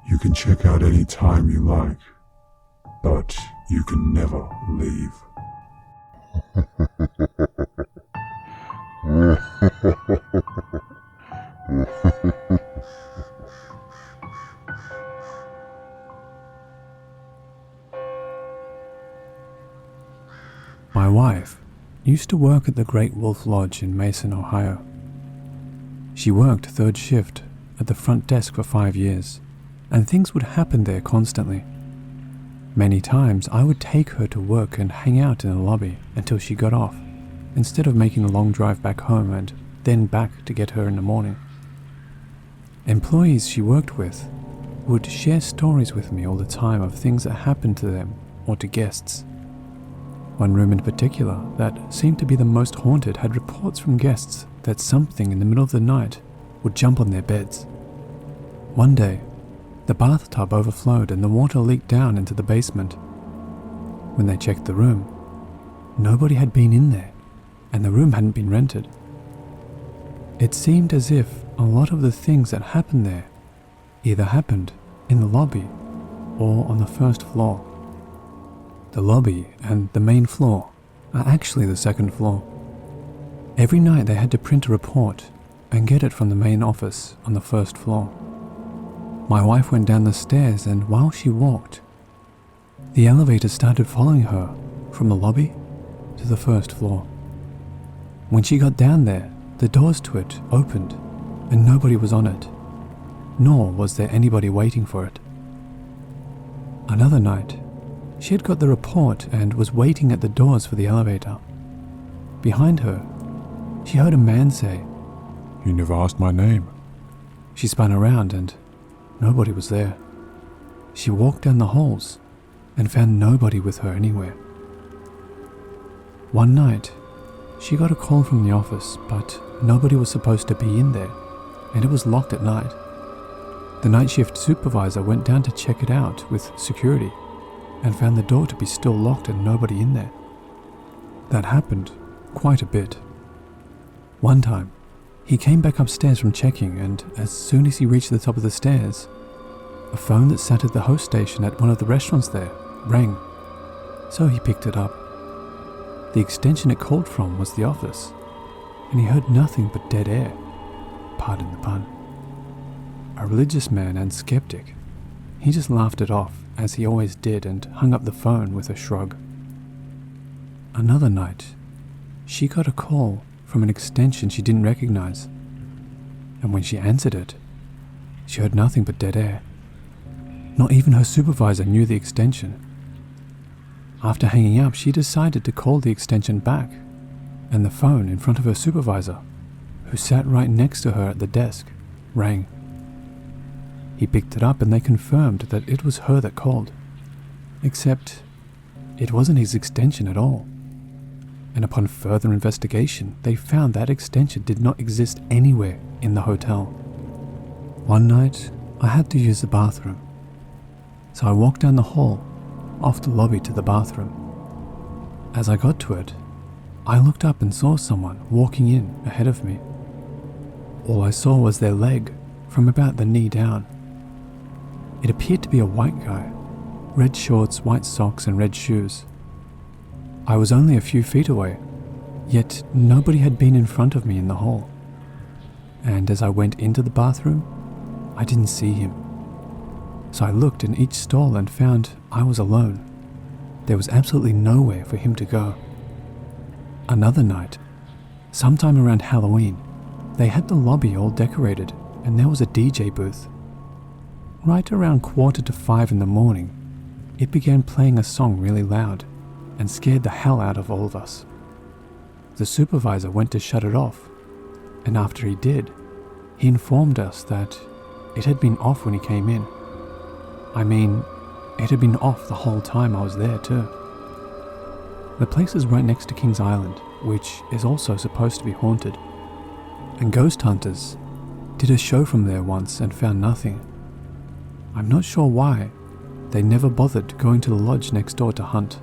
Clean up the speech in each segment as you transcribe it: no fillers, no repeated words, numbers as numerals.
You can check out any time you like, but you can never leave. My wife used to work at the Great Wolf Lodge in Mason, Ohio. She worked third shift at the front desk for 5 years, and things would happen there constantly. Many times I would take her to work and hang out in the lobby until she got off, instead of making a long drive back home and then back to get her in the morning. Employees she worked with would share stories with me all the time of things that happened to them or to guests. One room in particular that seemed to be the most haunted had reports from guests that something in the middle of the night would jump on their beds. One day, the bathtub overflowed and the water leaked down into the basement. When they checked the room, nobody had been in there, and the room hadn't been rented. It seemed as if a lot of the things that happened there either happened in the lobby or on the first floor. The lobby and the main floor are actually the second floor. Every night they had to print a report and get it from the main office on the first floor. My wife went down the stairs, and while she walked, the elevator started following her from the lobby to the first floor. When she got down there, the doors to it opened and nobody was on it, nor was there anybody waiting for it. Another night, she had got the report and was waiting at the doors for the elevator. Behind her, she heard a man say, You never asked my name. She spun around and nobody was there. She walked down the halls and found nobody with her anywhere. One night, she got a call from the office, but nobody was supposed to be in there, and it was locked at night. The night shift supervisor went down to check it out with security and found the door to be still locked and nobody in there. That happened quite a bit. One time, he came back upstairs from checking, and as soon as he reached the top of the stairs, a phone that sat at the host station at one of the restaurants there rang. So he picked it up. The extension it called from was the office, and he heard nothing but dead air. Pardon the pun. A religious man and skeptic, he just laughed it off, as he always did, and hung up the phone with a shrug. Another night, she got a call from an extension she didn't recognize, and when she answered it, she heard nothing but dead air. Not even her supervisor knew the extension. After hanging up, she decided to call the extension back, and the phone in front of her supervisor, who sat right next to her at the desk, rang. He picked it up and they confirmed that it was her that called, except it wasn't his extension at all. And upon further investigation, they found that extension did not exist anywhere in the hotel. One night, I had to use the bathroom, so I walked down the hall, off the lobby to the bathroom. As I got to it, I looked up and saw someone walking in ahead of me. All I saw was their leg from about the knee down. It appeared to be a white guy, red shorts, white socks and red shoes. I was only a few feet away, yet nobody had been in front of me in the hall. And as I went into the bathroom, I didn't see him. So I looked in each stall and found I was alone. There was absolutely nowhere for him to go. Another night, sometime around Halloween, they had the lobby all decorated and there was a DJ booth. Right around 4:45 in the morning, it began playing a song really loud and scared the hell out of all of us. The supervisor went to shut it off, and after he did, he informed us that it had been off when he came in. I mean, it had been off the whole time I was there too. The place is right next to Kings Island, which is also supposed to be haunted. And ghost hunters did a show from there once and found nothing. I'm not sure why they never bothered going to the lodge next door to hunt.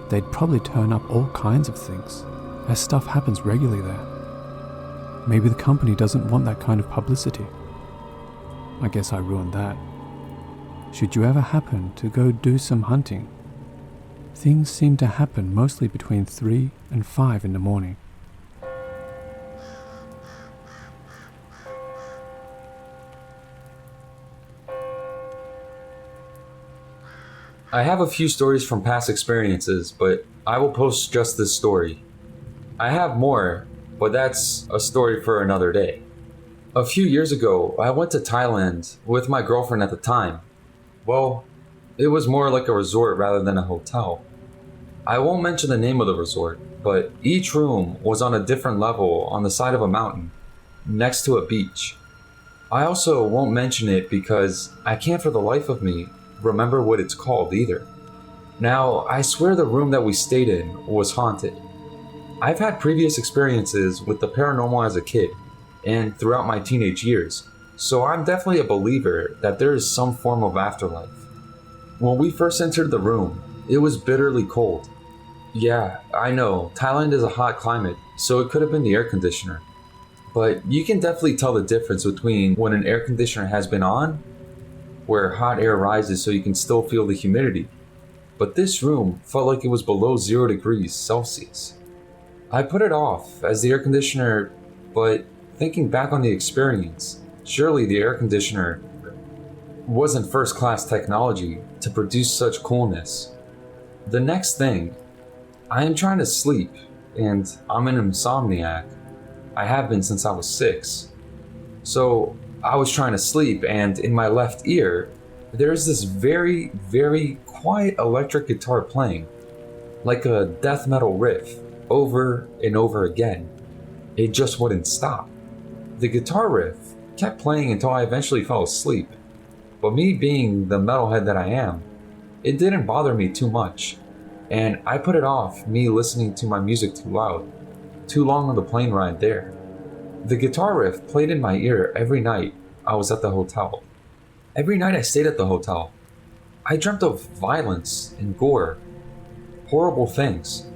They'd probably turn up all kinds of things, as stuff happens regularly there. Maybe the company doesn't want that kind of publicity. I guess I ruined that. Should you ever happen to go do some hunting, things seem to happen mostly between 3 and 5 in the morning. I have a few stories from past experiences, but I will post just this story. I have more, but that's a story for another day. A few years ago, I went to Thailand with my girlfriend at the time. Well, it was more like a resort rather than a hotel. I won't mention the name of the resort, but each room was on a different level on the side of a mountain, next to a beach. I also won't mention it because I can't for the life of me remember what it's called either. Now, I swear the room that we stayed in was haunted. I've had previous experiences with the paranormal as a kid and throughout my teenage years, so I'm definitely a believer that there is some form of afterlife. When we first entered the room, it was bitterly cold. Yeah, I know, Thailand is a hot climate, so it could have been the air conditioner. But you can definitely tell the difference between when an air conditioner has been on, where hot air rises so you can still feel the humidity. But this room felt like it was below 0 degrees Celsius. I put it off as the air conditioner, but thinking back on the experience, surely the air conditioner wasn't first-class technology to produce such coolness. The next thing, I am trying to sleep, and I'm an insomniac. I have been since I was 6. So I was trying to sleep, and in my left ear, there's this very, very quiet electric guitar playing, like a death metal riff, over and over again. It just wouldn't stop. The guitar riff kept playing until I eventually fell asleep, but me being the metalhead that I am, it didn't bother me too much, and I put it off me listening to my music too loud, too long on the plane ride there. The guitar riff played in my ear every night I was at the hotel. Every night I stayed at the hotel, I dreamt of violence and gore, horrible things.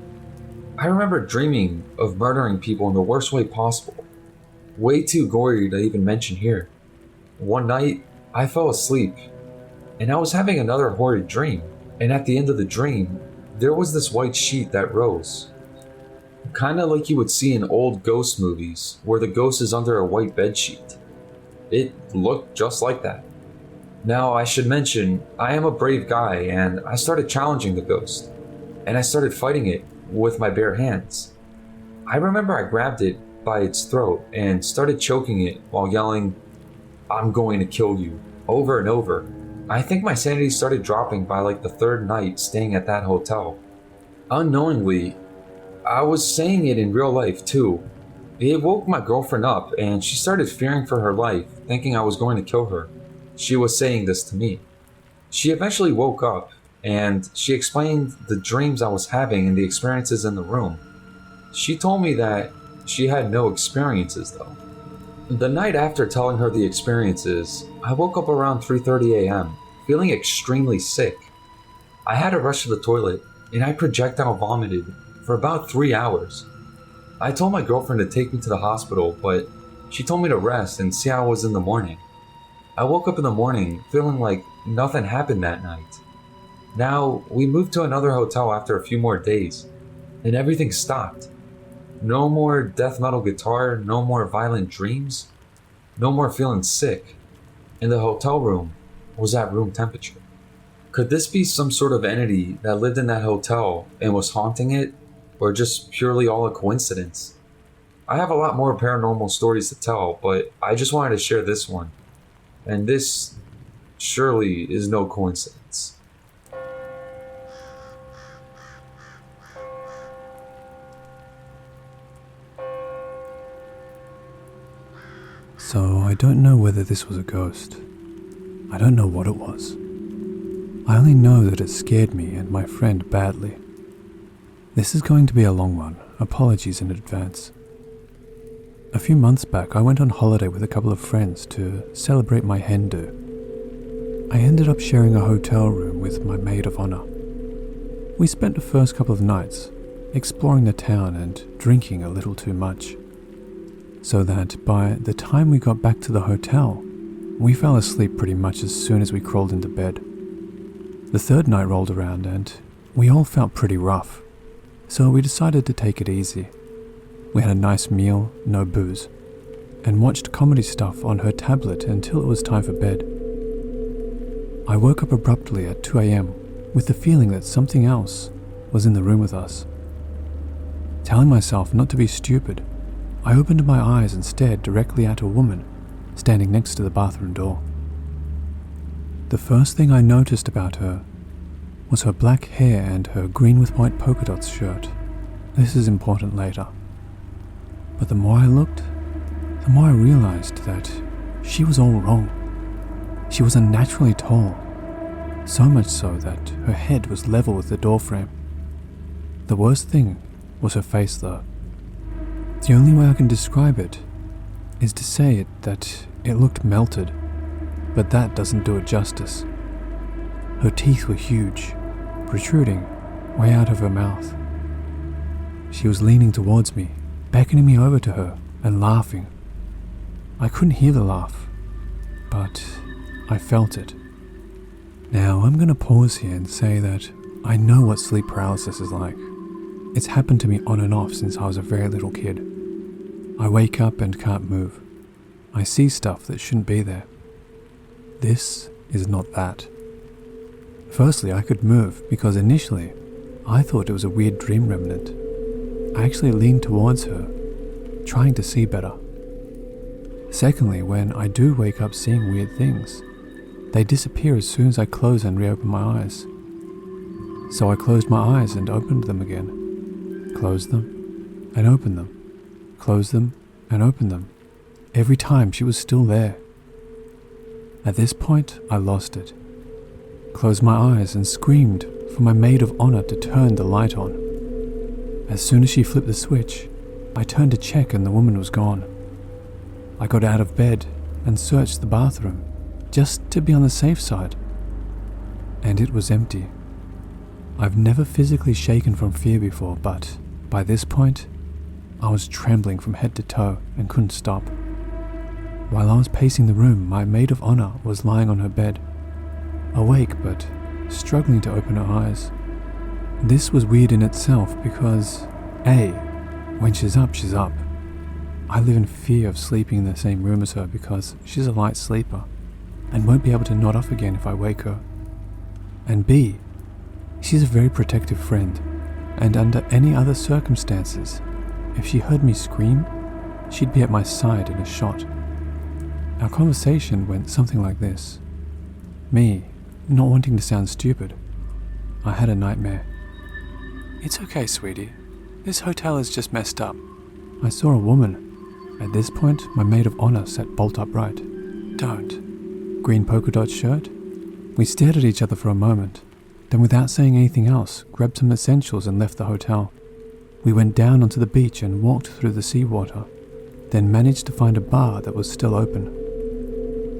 I remember dreaming of murdering people in the worst way possible, way too gory to even mention here. One night, I fell asleep, and I was having another horrid dream, and at the end of the dream, there was this white sheet that rose. Kinda like you would see in old ghost movies, where the ghost is under a white bedsheet. It looked just like that. Now, I should mention, I am a brave guy, and I started challenging the ghost, and I started fighting it with my bare hands. I remember I grabbed it by its throat and started choking it while yelling, "I'm going to kill you," over and over. I think my sanity started dropping by like the 3rd night staying at that hotel. Unknowingly, I was saying it in real life too. It woke my girlfriend up and she started fearing for her life, thinking I was going to kill her. She was saying this to me. She eventually woke up and she explained the dreams I was having and the experiences in the room. She told me that she had no experiences though. The night after telling her the experiences, I woke up around 3:30 a.m., feeling extremely sick. I had to rush to the toilet and I projectile vomited for about 3 hours. I told my girlfriend to take me to the hospital, but she told me to rest and see how I was in the morning. I woke up in the morning feeling like nothing happened that night. Now, we moved to another hotel after a few more days, and everything stopped. No more death metal guitar, no more violent dreams, no more feeling sick, and the hotel room was at room temperature. Could this be some sort of entity that lived in that hotel and was haunting it, or just purely all a coincidence? I have a lot more paranormal stories to tell, but I just wanted to share this one, and this surely is no coincidence. So I don't know whether this was a ghost. I don't know what it was. I only know that it scared me and my friend badly. This is going to be a long one. Apologies in advance. A few months back, I went on holiday with a couple of friends to celebrate my hen do. I ended up sharing a hotel room with my maid of honor. We spent the first couple of nights exploring the town and drinking a little too much, so that by the time we got back to the hotel, We fell asleep pretty much as soon as we crawled into bed. The third night rolled around and we all felt pretty rough, so we decided to take it easy. We had a nice meal, no booze, and watched comedy stuff on her tablet until it was time for bed. I woke up abruptly at 2 a.m. with the feeling that something else was in the room with us. Telling myself not to be stupid, I opened my eyes and stared directly at a woman standing next to the bathroom door. The first thing I noticed about her was her black hair and her green with white polka dots shirt. This is important later. But the more I looked, the more I realized that she was all wrong. She was unnaturally tall, so much so that her head was level with the doorframe. The worst thing was her face though. The only way I can describe it is to say that it looked melted, but that doesn't do it justice. Her teeth were huge, protruding way out of her mouth. She was leaning towards me, beckoning me over to her and laughing. I couldn't hear the laugh, but I felt it. Now I'm going to pause here and say that I know what sleep paralysis is like. It's happened to me on and off since I was a very little kid. I wake up and can't move. I see stuff that shouldn't be there. This is not that. Firstly, I could move because initially I thought it was a weird dream remnant. I actually leaned towards her, trying to see better. Secondly, when I do wake up seeing weird things, they disappear as soon as I close and reopen my eyes. So I closed my eyes and opened them again. Closed them and opened them. Closed them and opened them. Every time she was still there. At this point, I lost it. Closed my eyes and screamed for my maid of honor to turn the light on. As soon as she flipped the switch, I turned to check and the woman was gone. I got out of bed and searched the bathroom, just to be on the safe side. And it was empty. I've never physically shaken from fear before, but by this point, I was trembling from head to toe and couldn't stop. While I was pacing the room, my maid of honor was lying on her bed, awake but struggling to open her eyes. This was weird in itself because, A, when she's up, she's up. I live in fear of sleeping in the same room as her because she's a light sleeper and won't be able to nod off again if I wake her. And B, she's a very protective friend, and under any other circumstances, if she heard me scream, she'd be at my side in a shot. Our conversation went something like this. Me, not wanting to sound stupid, I had a nightmare. "It's okay, sweetie. This hotel is just messed up." I saw a woman. At this point, my maid of honor sat bolt upright. "Don't." Green polka dot shirt. We stared at each other for a moment, then without saying anything else, grabbed some essentials and left the hotel. We went down onto the beach and walked through the seawater, then managed to find a bar that was still open.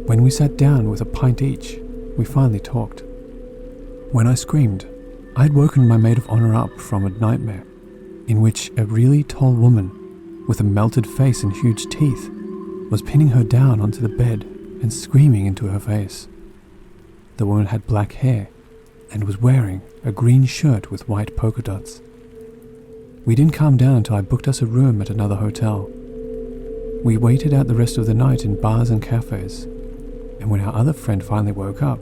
When we sat down with a pint each, we finally talked. When I screamed, I had woken my maid of honor up from a nightmare in which a really tall woman with a melted face and huge teeth was pinning her down onto the bed and screaming into her face. The woman had black hair and was wearing a green shirt with white polka dots. We didn't calm down until I booked us a room at another hotel. We waited out the rest of the night in bars and cafes, and when our other friend finally woke up,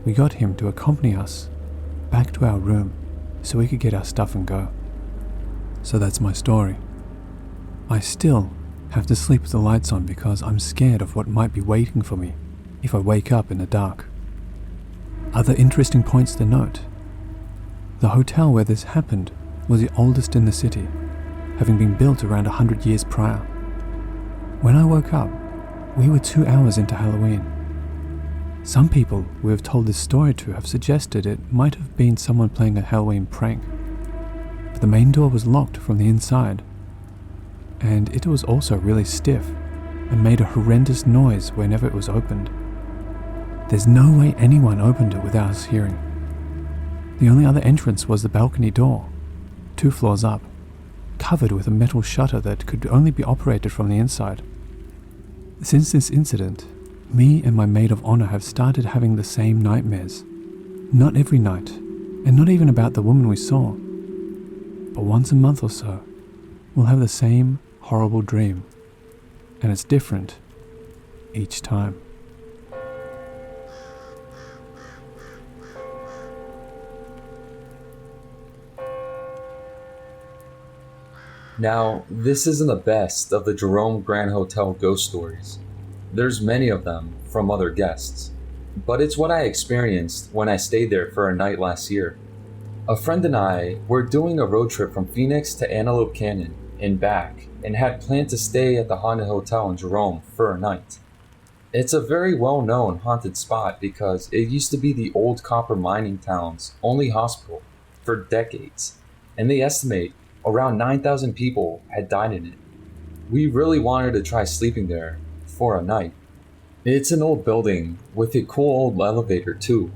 we got him to accompany us back to our room so we could get our stuff and go. So that's my story. I still have to sleep with the lights on because I'm scared of what might be waiting for me if I wake up in the dark. Other interesting points to note. The hotel where this happened was the oldest in the city, having been built around 100 years prior. When I woke up, we were 2 hours into Halloween. Some people we have told this story to have suggested it might have been someone playing a Halloween prank, but the main door was locked from the inside, and it was also really stiff and made a horrendous noise whenever it was opened. There's no way anyone opened it without us hearing. The only other entrance was the balcony door, 2 floors up, covered with a metal shutter that could only be operated from the inside. Since this incident, Me and my maid of honor have started having the same nightmares. Not every night, and not even about the woman we saw. But once a month or so, we'll have the same horrible dream. And it's different each time. Now, this isn't the best of the Jerome Grand Hotel ghost stories. There's many of them from other guests, but it's what I experienced when I stayed there for a night last year. A friend and I were doing a road trip from Phoenix to Antelope Canyon and back, and had planned to stay at the haunted hotel in Jerome for a night. It's a very well-known haunted spot because it used to be the old copper mining town's only hospital for decades, and they estimate around 9,000 people had died in it. We really wanted to try sleeping there for a night. It's an old building with a cool old elevator too,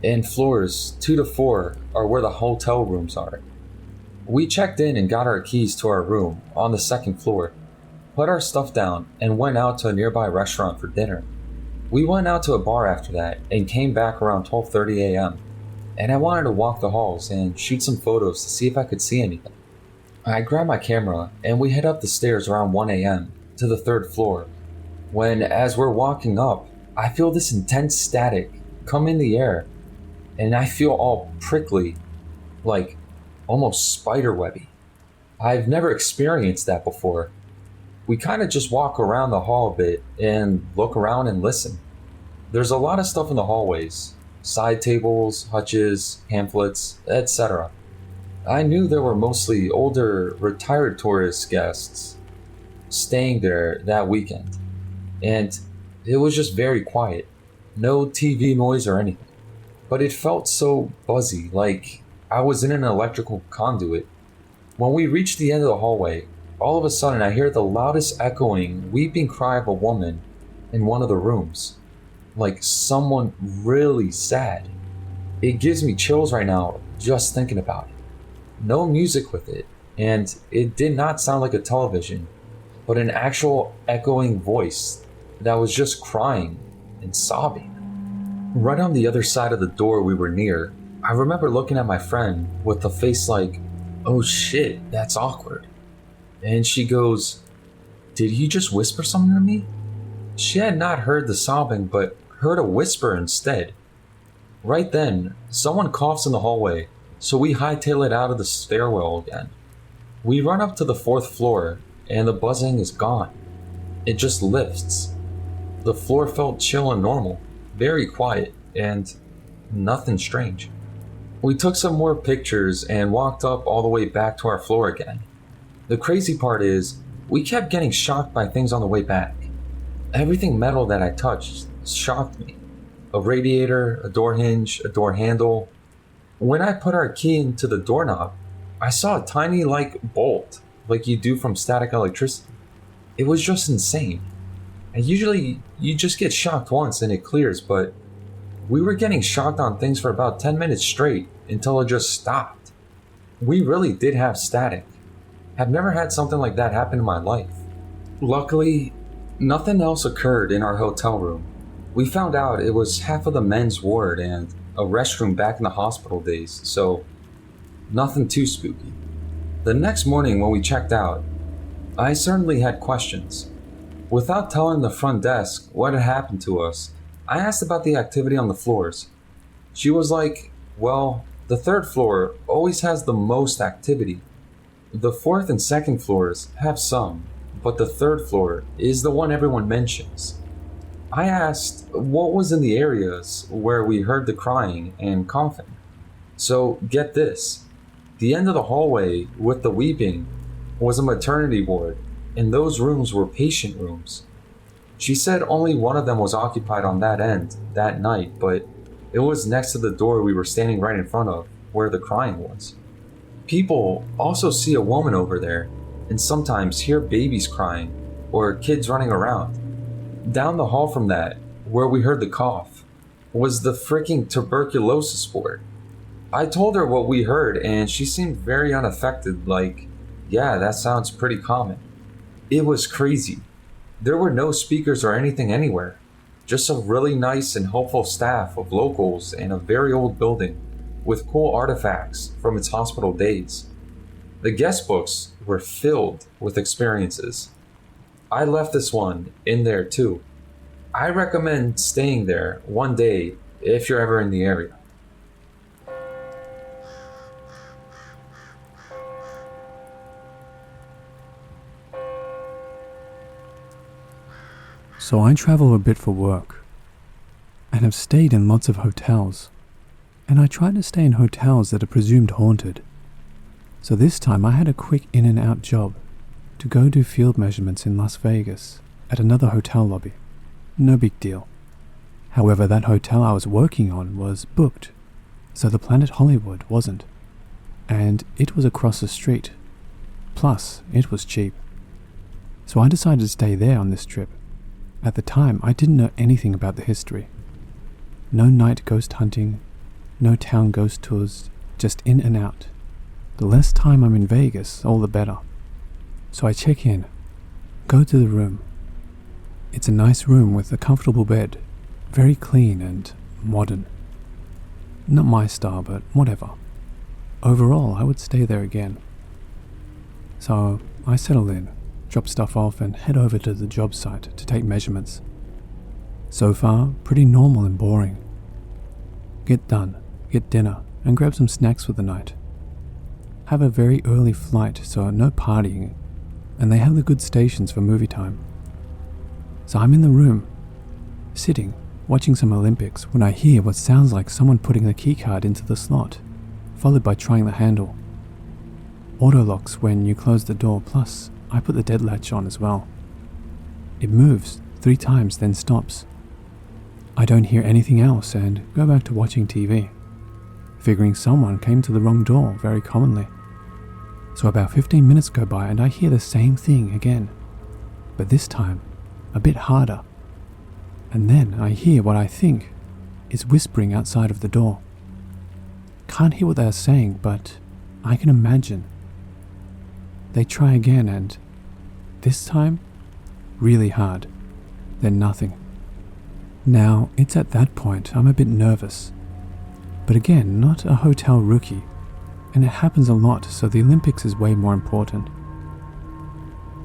and floors 2 to 4 are where the hotel rooms are. We checked in and got our keys to our room on the second floor, put our stuff down, and went out to a nearby restaurant for dinner. We went out to a bar after that and came back around 12:30 a.m. and I wanted to walk the halls and shoot some photos to see if I could see anything. I grabbed my camera and we head up the stairs around 1 a.m. to the 3rd floor, when as we're walking up, I feel this intense static come in the air, and I feel all prickly, like almost spiderwebby. I've never experienced that before. We kind of just walk around the hall a bit and look around and listen. There's a lot of stuff in the hallways, side tables, hutches, pamphlets, etc. I knew there were mostly older, retired tourist guests staying there that weekend, and it was just very quiet. No TV noise or anything. But it felt so buzzy, like I was in an electrical conduit. When we reached the end of the hallway, all of a sudden I hear the loudest echoing, weeping cry of a woman in one of the rooms. Like someone really sad. It gives me chills right now just thinking about it. No music with it, and it did not sound like a television, but an actual echoing voice that was just crying and sobbing. Right on the other side of the door we were near, I remember looking at my friend with a face like, "Oh shit, that's awkward." And she goes, "Did he just whisper something to me?" She had not heard the sobbing, but heard a whisper instead. Right then, someone coughs in the hallway, so we hightail it out of the stairwell again. We run up to the 4th floor, and the buzzing is gone. It just lifts. The floor felt chill and normal, very quiet, and nothing strange. We took some more pictures and walked up all the way back to our floor again. The crazy part is, we kept getting shocked by things on the way back. Everything metal that I touched shocked me. A radiator, a door hinge, a door handle. When I put our key into the doorknob, I saw a tiny bolt, like you do from static electricity. It was just insane. And usually you just get shocked once and it clears, but we were getting shocked on things for about 10 minutes straight until it just stopped. We really did have static. I've never had something like that happen in my life. Luckily, nothing else occurred in our hotel room. We found out it was half of the men's ward and a restroom back in the hospital days, so nothing too spooky. The next morning when we checked out, I certainly had questions. Without telling the front desk what had happened to us, I asked about the activity on the floors. She was like, "Well, the 3rd floor always has the most activity. The 4th and 2nd floors have some, but the 3rd floor is the one everyone mentions." I asked what was in the areas where we heard the crying and coughing. So get this, the end of the hallway with the weeping was a maternity ward, and those rooms were patient rooms. She said only one of them was occupied on that end that night, but it was next to the door we were standing right in front of, where the crying was. People also see a woman over there, and sometimes hear babies crying, or kids running around. Down the hall from that, where we heard the cough, was the freaking tuberculosis ward. I told her what we heard, and she seemed very unaffected, like, "Yeah, that sounds pretty common." It was crazy. There were no speakers or anything anywhere. Just a really nice and helpful staff of locals and a very old building with cool artifacts from its hospital days. The guest books were filled with experiences. I left this one in there too. I recommend staying there one day if you're ever in the area. So I travel a bit for work and have stayed in lots of hotels, and I try to stay in hotels that are presumed haunted. So this time I had a quick in and out job to go do field measurements in Las Vegas at another hotel lobby. No big deal. However, that hotel I was working on was booked, so the Planet Hollywood wasn't, and it was across the street. Plus, it was cheap. So I decided to stay there on this trip. At the time, I didn't know anything about the history. No night ghost hunting, no town ghost tours, just in and out. The less time I'm in Vegas, all the better. So I check in, go to the room. It's a nice room with a comfortable bed, very clean and modern. Not my style, but whatever. Overall, I would stay there again. So I settle in, drop stuff off and head over to the job site to take measurements. So far, pretty normal and boring. Get done, get dinner, and grab some snacks for the night. Have a very early flight, so no partying, and they have the good stations for movie time. So I'm in the room, sitting, watching some Olympics, when I hear what sounds like someone putting the keycard into the slot, followed by trying the handle. Auto locks when you close the door, plus I put the dead latch on as well. It moves 3 times, then stops. I don't hear anything else and go back to watching TV, figuring someone came to the wrong door very commonly. So about 15 minutes go by and I hear the same thing again, but this time a bit harder. And then I hear what I think is whispering outside of the door. Can't hear what they are saying, but I can imagine. They try again and this time really hard, then nothing. Now it's at that point I'm a bit nervous, but again not a hotel rookie, and it happens a lot, so the Olympics is way more important.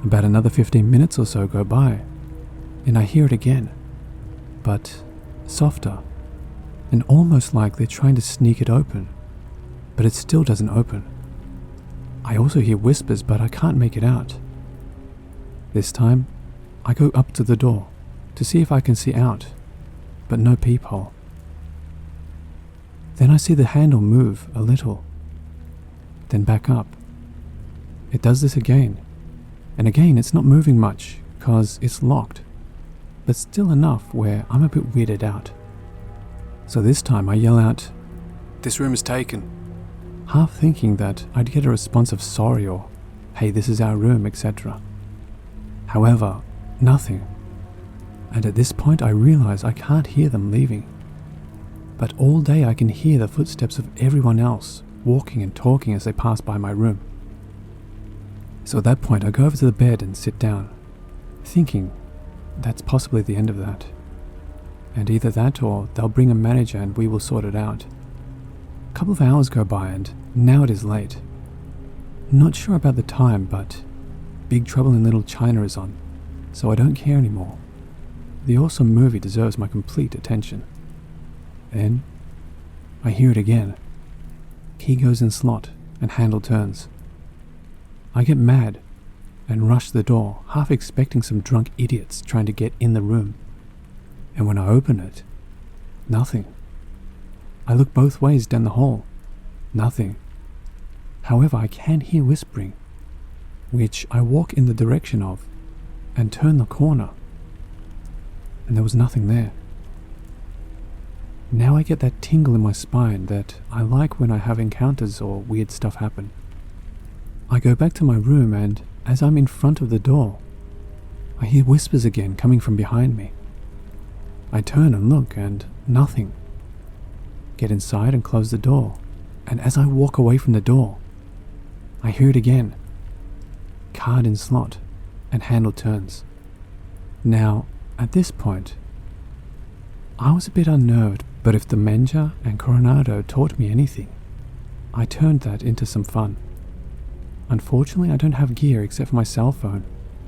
About another 15 minutes or so go by and I hear it again, but softer and almost like they're trying to sneak it open, but it still doesn't open. I also hear whispers, but I can't make it out. This time, I go up to the door to see if I can see out, but no peephole. Then I see the handle move a little, then back up. It does this again, and again it's not moving much, cause it's locked, but still enough where I'm a bit weirded out. So this time I yell out, "This room is taken," half thinking that I'd get a response of sorry or, "Hey, this is our room," etc. However, nothing. And at this point I realize I can't hear them leaving. But all day I can hear the footsteps of everyone else walking and talking as they pass by my room. So at that point I go over to the bed and sit down, thinking that's possibly the end of that. And either that or they'll bring a manager and we will sort it out. A couple of hours go by and now it is late. Not sure about the time, but Big Trouble in Little China is on, so I don't care anymore. The awesome movie deserves my complete attention. Then I hear it again. Key goes in slot and handle turns. I get mad and rush the door, half expecting some drunk idiots trying to get in the room. And when I open it, nothing. I look both ways down the hall. Nothing. However, I can hear whispering, which I walk in the direction of and turn the corner. And there was nothing there. Now I get that tingle in my spine that I like when I have encounters or weird stuff happen. I go back to my room and as I'm in front of the door, I hear whispers again coming from behind me. I turn and look and nothing. Get inside and close the door, and as I walk away from the door, I hear it again. Card in slot and handle turns. Now, at this point, I was a bit unnerved, but if the Menja and Coronado taught me anything, I turned that into some fun. Unfortunately, I don't have gear except for my cell phone,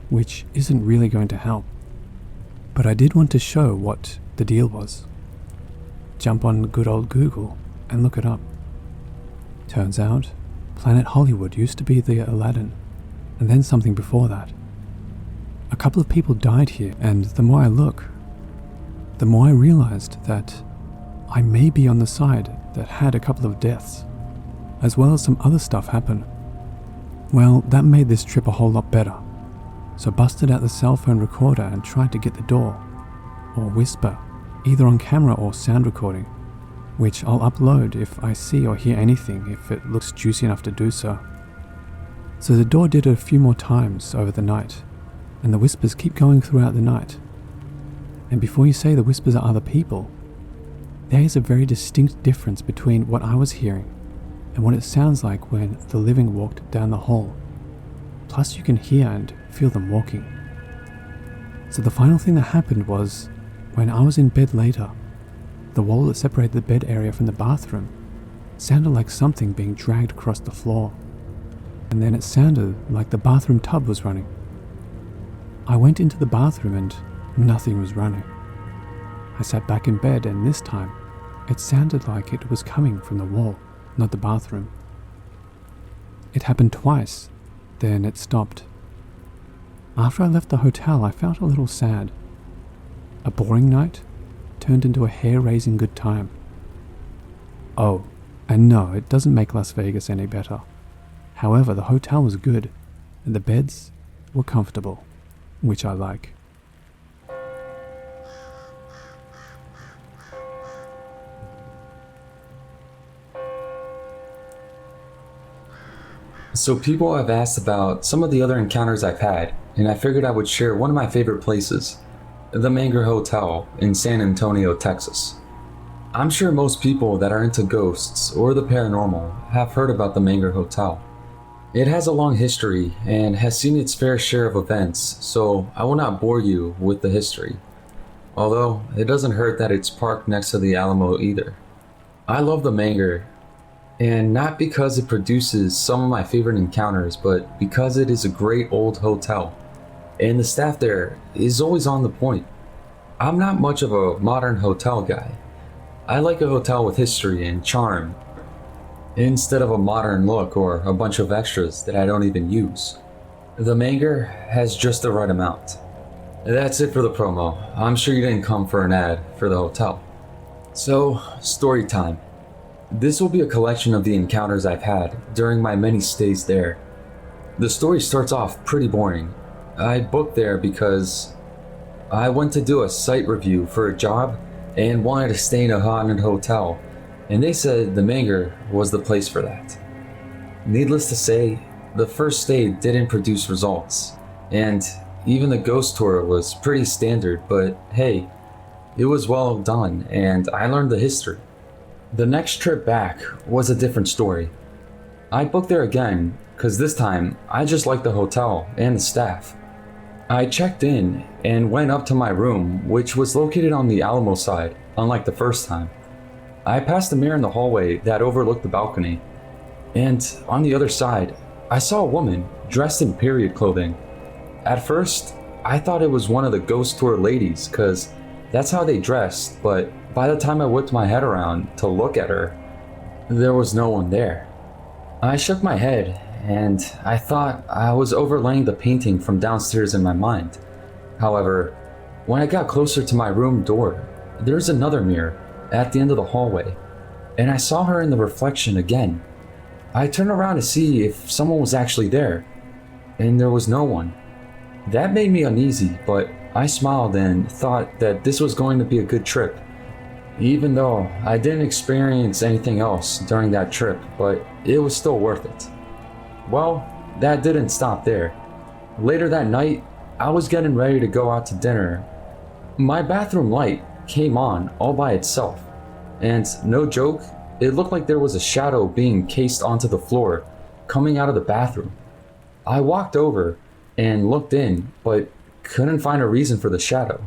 which isn't really going to help. But I did want to show what the deal was. Jump on good old Google and look it up. Turns out, Planet Hollywood used to be the Aladdin, and then something before that. A couple of people died here, and the more I look, the more I realized that I may be on the side that had a couple of deaths, as well as some other stuff happen. Well, that made this trip a whole lot better, so busted out the cell phone recorder and tried to get the door, or whisper, either on camera or sound recording, which I'll upload if I see or hear anything if it looks juicy enough to do so. So the door did it a few more times over the night, and the whispers keep going throughout the night. And before you say the whispers are other people, there is a very distinct difference between what I was hearing and what it sounds like when the living walked down the hall. Plus you can hear and feel them walking. So the final thing that happened was, when I was in bed later, the wall that separated the bed area from the bathroom sounded like something being dragged across the floor. And then it sounded like the bathroom tub was running. I went into the bathroom and nothing was running. I sat back in bed, and this time it sounded like it was coming from the wall, not the bathroom. It happened twice, then it stopped. After I left the hotel, I felt a little sad. A boring night turned into a hair-raising good time. Oh, and no, it doesn't make Las Vegas any better. However, the hotel was good, and the beds were comfortable, which I like. So people have asked about some of the other encounters I've had, and I figured I would share one of my favorite places, the Manger Hotel in San Antonio, Texas. I'm sure most people that are into ghosts or the paranormal have heard about the Manger Hotel. It has a long history and has seen its fair share of events, so I will not bore you with the history. Although, it doesn't hurt that it's parked next to the Alamo either. I love the Manger, and not because it produces some of my favorite encounters, but because it is a great old hotel, and the staff there is always on the point. I'm not much of a modern hotel guy. I like a hotel with history and charm, instead of a modern look or a bunch of extras that I don't even use. The Manger has just the right amount. That's it for the promo. I'm sure you didn't come for an ad for the hotel. So, story time. This will be a collection of the encounters I've had during my many stays there. The story starts off pretty boring. I booked there because I went to do a site review for a job and wanted to stay in a haunted hotel, and they said the Manger was the place for that. Needless to say, the first stay didn't produce results, and even the ghost tour was pretty standard, but hey, it was well done and I learned the history. The next trip back was a different story. I booked there again because this time I just liked the hotel and the staff. I checked in and went up to my room, which was located on the Alamo side, unlike the first time. I passed a mirror in the hallway that overlooked the balcony, and on the other side, I saw a woman dressed in period clothing. At first, I thought it was one of the ghost tour ladies because that's how they dressed, but by the time I whipped my head around to look at her, there was no one there. I shook my head, and I thought I was overlaying the painting from downstairs in my mind. However, when I got closer to my room door, there's another mirror at the end of the hallway, and I saw her in the reflection again. I turned around to see if someone was actually there, and there was no one. That made me uneasy, but I smiled and thought that this was going to be a good trip. Even though I didn't experience anything else during that trip, but it was still worth it. Well, that didn't stop there. Later that night, I was getting ready to go out to dinner. My bathroom light came on all by itself, and no joke, it looked like there was a shadow being cased onto the floor, coming out of the bathroom. I walked over and looked in, but couldn't find a reason for the shadow,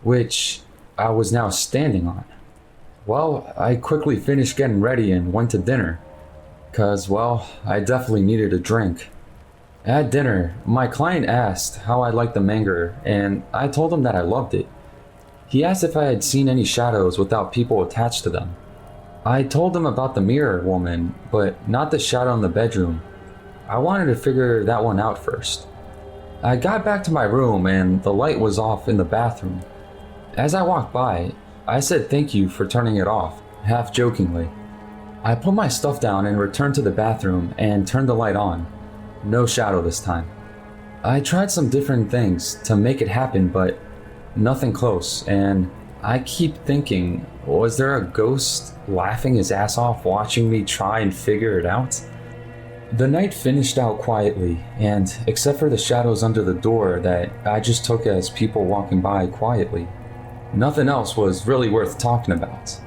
which I was now standing on. Well, I quickly finished getting ready and went to dinner, cause, well, I definitely needed a drink. At dinner, my client asked how I liked the manga, and I told him that I loved it. He asked if I had seen any shadows without people attached to them. I told him about the mirror woman, but not the shadow in the bedroom. I wanted to figure that one out first. I got back to my room and the light was off in the bathroom. As I walked by, I said thank you for turning it off, half jokingly. I put my stuff down and returned to the bathroom and turned the light on. No shadow this time. I tried some different things to make it happen, but nothing close, and I keep thinking, was there a ghost laughing his ass off watching me try and figure it out? The night finished out quietly, and except for the shadows under the door that I just took as people walking by quietly, nothing else was really worth talking about.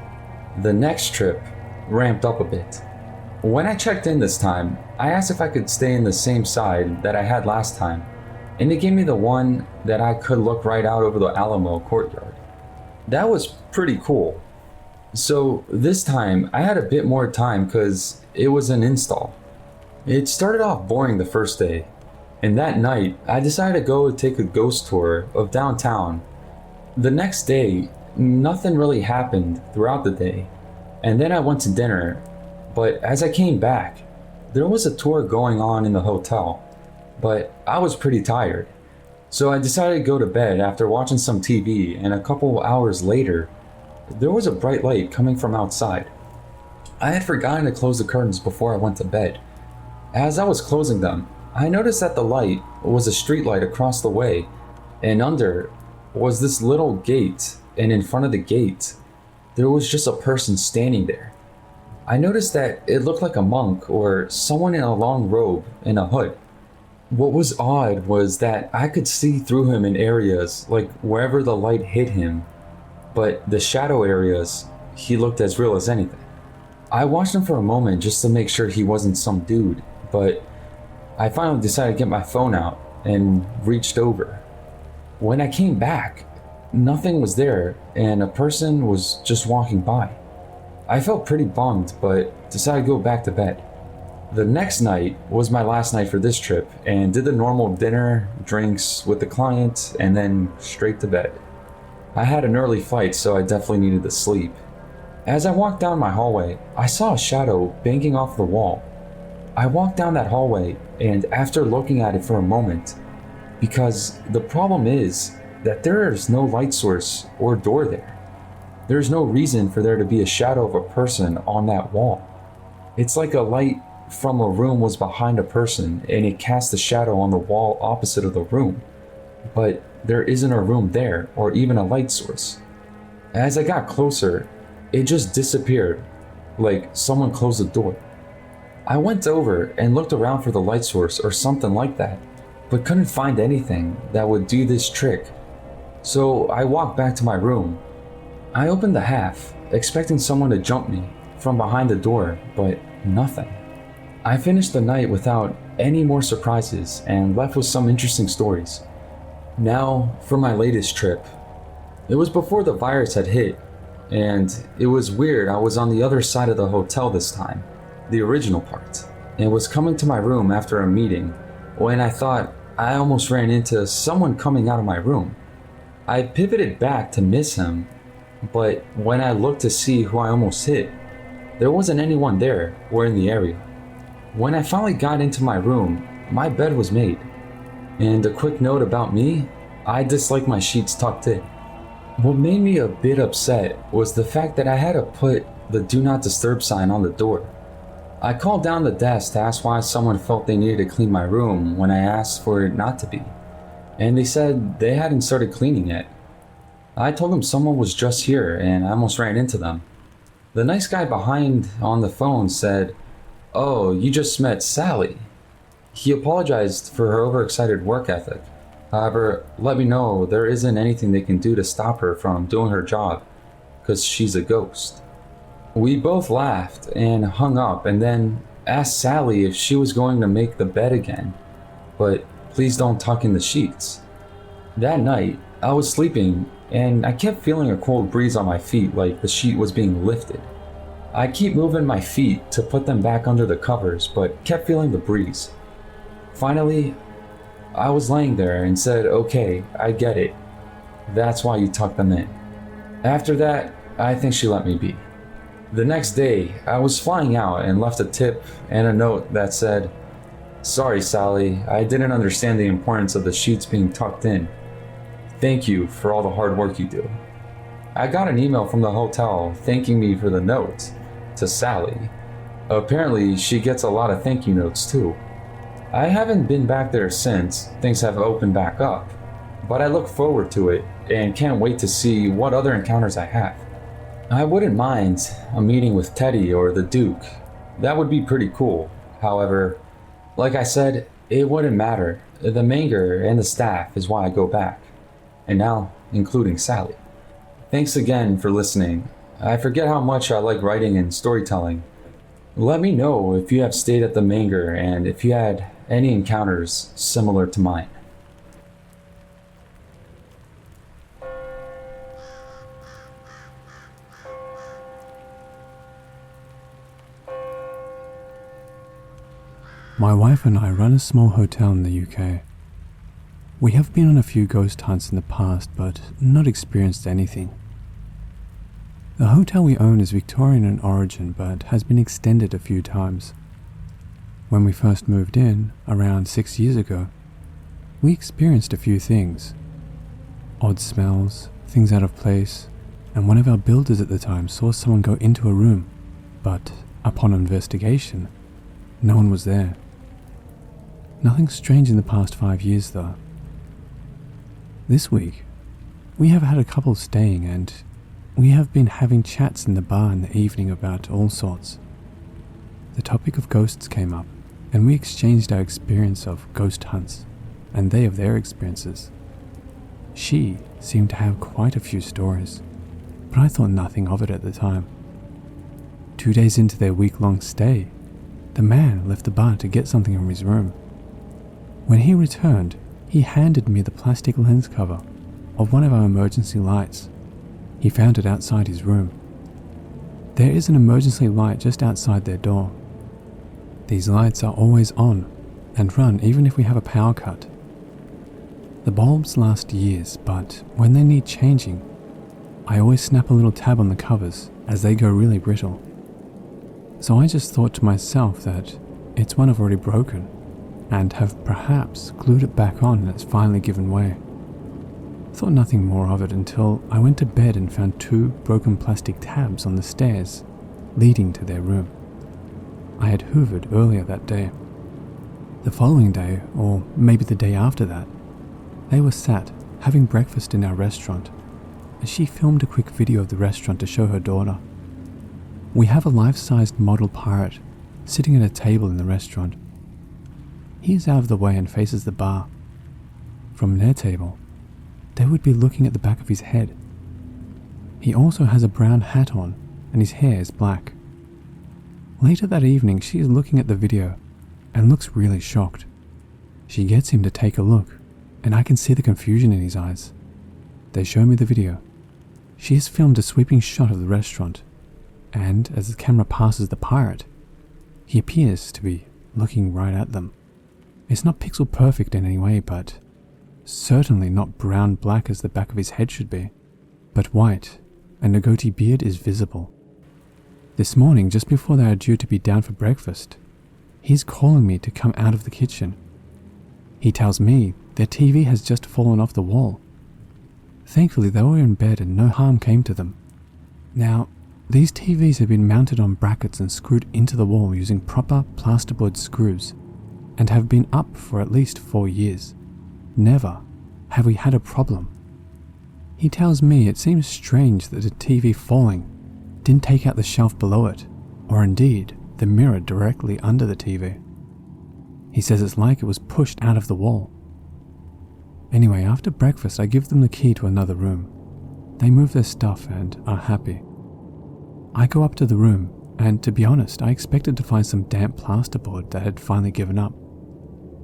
The next trip ramped up a bit. When I checked in this time, I asked if I could stay in the same side that I had last time, and they gave me the one that I could look right out over the Alamo courtyard. That was pretty cool. So this time I had a bit more time because it was an install. It started off boring the first day, and that night I decided to go take a ghost tour of downtown. The next day, nothing really happened throughout the day, and then I went to dinner, but as I came back, there was a tour going on in the hotel, but I was pretty tired. So I decided to go to bed after watching some TV, and a couple hours later, there was a bright light coming from outside. I had forgotten to close the curtains before I went to bed. As I was closing them, I noticed that the light was a street light across the way, and under was this little gate, and in front of the gate, there was just a person standing there. I noticed that it looked like a monk or someone in a long robe and a hood. What was odd was that I could see through him in areas, like wherever the light hit him, but the shadow areas, he looked as real as anything. I watched him for a moment just to make sure he wasn't some dude, but I finally decided to get my phone out and reached over. When I came back, nothing was there and a person was just walking by. I felt pretty bummed, but decided to go back to bed. The next night was my last night for this trip and did the normal dinner, drinks with the client, and then straight to bed. I had an early flight, so I definitely needed to sleep. As I walked down my hallway, I saw a shadow banking off the wall. I walked down that hallway, and after looking at it for a moment, because the problem is that there is no light source or door there. There's no reason for there to be a shadow of a person on that wall. It's like a light from a room was behind a person and it cast a shadow on the wall opposite of the room. But there isn't a room there or even a light source. As I got closer, it just disappeared, like someone closed the door. I went over and looked around for the light source or something like that, but couldn't find anything that would do this trick. So I walked back to my room. I opened the half, expecting someone to jump me from behind the door, but nothing. I finished the night without any more surprises and left with some interesting stories. Now, for my latest trip. It was before the virus had hit, and it was weird. I was on the other side of the hotel this time, the original part, and was coming to my room after a meeting when I thought I almost ran into someone coming out of my room. I pivoted back to miss him, but when I looked to see who I almost hit, there wasn't anyone there or in the area. When I finally got into my room, my bed was made. And a quick note about me, I dislike my sheets tucked in. What made me a bit upset was the fact that I had to put the do not disturb sign on the door. I called down the desk to ask why someone felt they needed to clean my room when I asked for it not to be. And they said they hadn't started cleaning yet. I told them someone was just here and I almost ran into them. The nice guy behind on the phone said, "Oh, you just met Sally." He apologized for her overexcited work ethic. However, let me know there isn't anything they can do to stop her from doing her job, because she's a ghost. We both laughed and hung up and then asked Sally if she was going to make the bed again, but please don't tuck in the sheets. That night, I was sleeping and I kept feeling a cold breeze on my feet like the sheet was being lifted. I keep moving my feet to put them back under the covers, but kept feeling the breeze. Finally, I was laying there and said, okay, I get it. That's why you tucked them in. After that, I think she let me be. The next day, I was flying out and left a tip and a note that said, sorry Sally, I didn't understand the importance of the sheets being tucked in. Thank you for all the hard work you do. I got an email from the hotel thanking me for the note to Sally. Apparently, she gets a lot of thank you notes too. I haven't been back there since things have opened back up, but I look forward to it and can't wait to see what other encounters I have. I wouldn't mind a meeting with Teddy or the Duke. That would be pretty cool. However, like I said, it wouldn't matter. The manger and the staff is why I go back. And now, including Sally. Thanks again for listening. I forget how much I like writing and storytelling. Let me know if you have stayed at the manger and if you had any encounters similar to mine. My wife and I run a small hotel in the UK. We have been on a few ghost hunts in the past, but not experienced anything. The hotel we own is Victorian in origin, but has been extended a few times. When we first moved in, around 6 years ago, we experienced a few things. Odd smells, things out of place, and one of our builders at the time saw someone go into a room, but upon investigation, no one was there. Nothing strange in the past 5 years though. This week, we have had a couple staying and we have been having chats in the bar in the evening about all sorts. The topic of ghosts came up and we exchanged our experience of ghost hunts and they of their experiences. She seemed to have quite a few stories, but I thought nothing of it at the time. 2 days into their week-long stay, the man left the bar to get something from his room. When he returned, he handed me the plastic lens cover of one of our emergency lights. He found it outside his room. There is an emergency light just outside their door. These lights are always on and run even if we have a power cut. The bulbs last years, but when they need changing, I always snap a little tab on the covers as they go really brittle. So I just thought to myself that it's one I've already broken and have perhaps glued it back on and it's finally given way. Thought nothing more of it until I went to bed and found 2 broken plastic tabs on the stairs leading to their room. I had hoovered earlier that day. The following day, or maybe the day after that, they were sat having breakfast in our restaurant as she filmed a quick video of the restaurant to show her daughter. We have a life-sized model pirate sitting at a table in the restaurant. He is out of the way and faces the bar. From their table, they would be looking at the back of his head. He also has a brown hat on and his hair is black. Later that evening, she is looking at the video and looks really shocked. She gets him to take a look and I can see the confusion in his eyes. They show me the video. She has filmed a sweeping shot of the restaurant, and as the camera passes the pirate, he appears to be looking right at them. It's not pixel perfect in any way, but certainly not brown black as the back of his head should be, but white, and the goatee beard is visible. This morning, just before they are due to be down for breakfast, he's calling me to come out of the kitchen. He tells me their TV has just fallen off the wall. Thankfully, they were in bed and no harm came to them. Now, these TVs have been mounted on brackets and screwed into the wall using proper plasterboard screws and have been up for at least 4 years. Never have we had a problem. He tells me it seems strange that a TV falling didn't take out the shelf below it, or indeed the mirror directly under the TV. He says it's like it was pushed out of the wall. Anyway, after breakfast I give them the key to another room. They move their stuff and are happy. I go up to the room, and to be honest, I expected to find some damp plasterboard that had finally given up.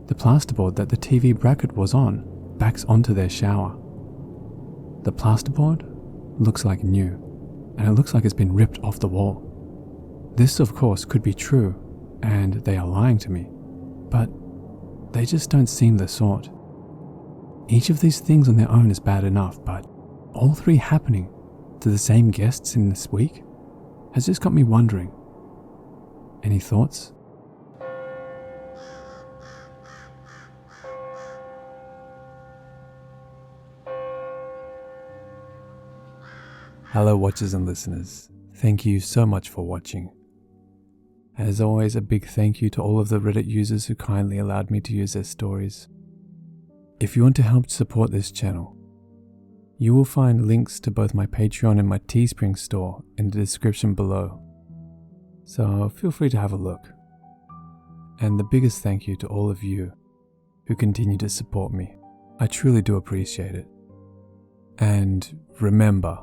The plasterboard that the TV bracket was on backs onto their shower. The plasterboard looks like new, and it looks like it's been ripped off the wall. This, of course, could be true, and they are lying to me, but they just don't seem the sort. Each of these things on their own is bad enough, but all three happening to the same guests in this week has just got me wondering. Any thoughts? Hello watchers and listeners, thank you so much for watching. As always, a big thank you to all of the Reddit users who kindly allowed me to use their stories. If you want to help support this channel, you will find links to both my Patreon and my Teespring store in the description below, so feel free to have a look. And the biggest thank you to all of you who continue to support me. I truly do appreciate it. And remember,